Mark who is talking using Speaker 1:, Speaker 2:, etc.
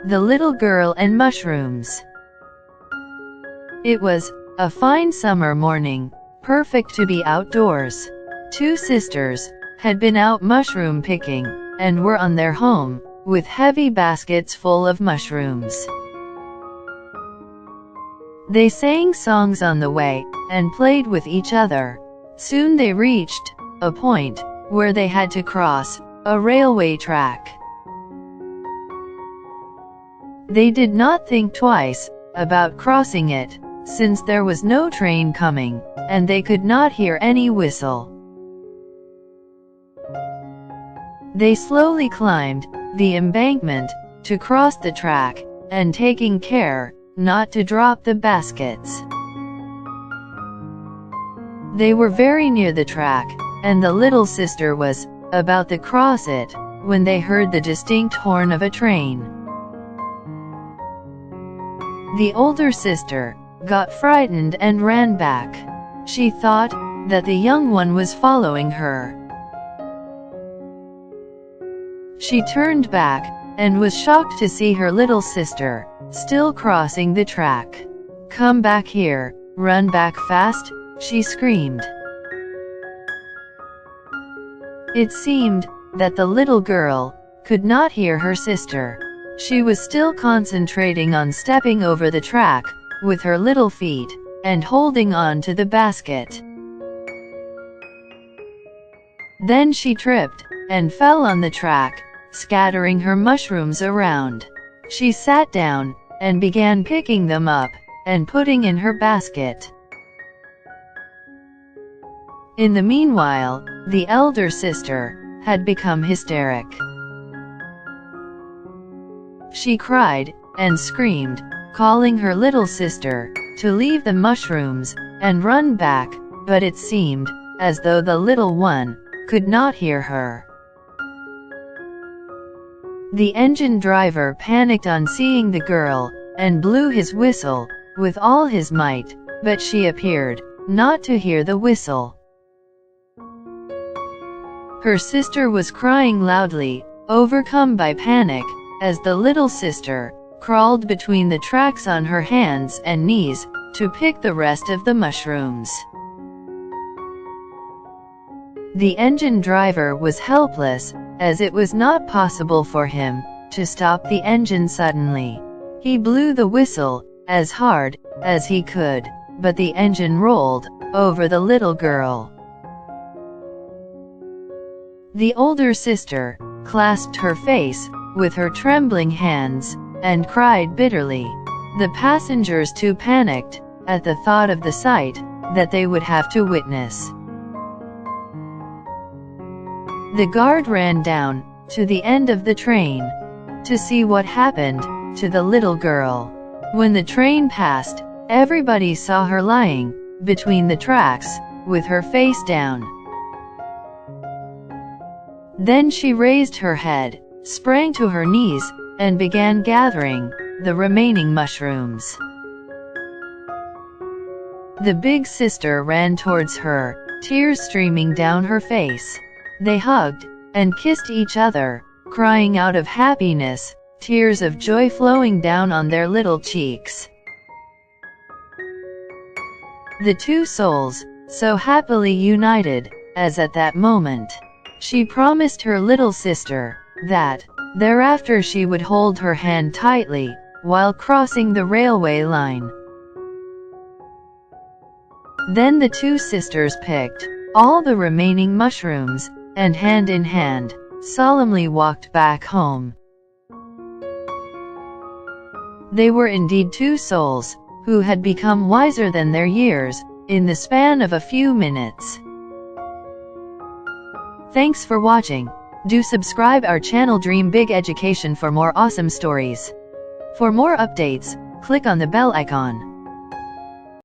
Speaker 1: The Little Girl and Mushrooms. It was a fine summer morning, perfect to be outdoors. Two sisters had been out mushroom picking, and were on their home, with heavy baskets full of mushrooms. They sang songs on the way, and played with each other. Soon they reached a point where they had to cross a railway track. They did not think twice about crossing it, since there was no train coming, and they could not hear any whistle. They slowly climbed the embankment to cross the track, and taking care not to drop the baskets. They were very near the track, and the little sister was about to cross it, when they heard the distinct horn of a train. The older sister got frightened and ran back. She thought that the young one was following her. She turned back, and was shocked to see her little sister still crossing the track. "Come back here, run back fast," she screamed. It seemed that the little girl could not hear her sister. She was still concentrating on stepping over the track with her little feet, and holding on to the basket. Then she tripped, and fell on the track, scattering her mushrooms around. She sat down, and began picking them up, and putting in her basket. In the meanwhile, the elder sister had become hysteric. She cried and screamed, calling her little sister to leave the mushrooms and run back, but it seemed as though the little one could not hear her. The engine driver panicked on seeing the girl, and blew his whistle with all his might, but she appeared not to hear the whistle. Her sister was crying loudly, overcome by panic, as the little sister crawled between the tracks on her hands and knees to pick the rest of the mushrooms. The engine driver was helpless, as it was not possible for him to stop the engine suddenly. He blew the whistle as hard as he could, but the engine rolled over the little girl. The older sister clasped her face with her trembling hands, and cried bitterly. The passengers too panicked at the thought of the sight that they would have to witness. The guard ran down to the end of the train to see what happened to the little girl. When the train passed, everybody saw her lying between the tracks with her face down. Then she raised her head, sprang to her knees, and began gathering the remaining mushrooms. The big sister ran towards her, tears streaming down her face. They hugged and kissed each other, crying out of happiness, tears of joy flowing down on their little cheeks. The two souls, so happily united, as at that moment. She promised her little sister that thereafter she would hold her hand tightly while crossing the railway line. Then the two sisters picked all the remaining mushrooms, and hand in hand, solemnly walked back home. They were indeed two souls who had become wiser than their years in the span of a few minutes. Thanks for watching. Do subscribe our channel Dream Big Education for more awesome stories. For more updates, click on the bell icon.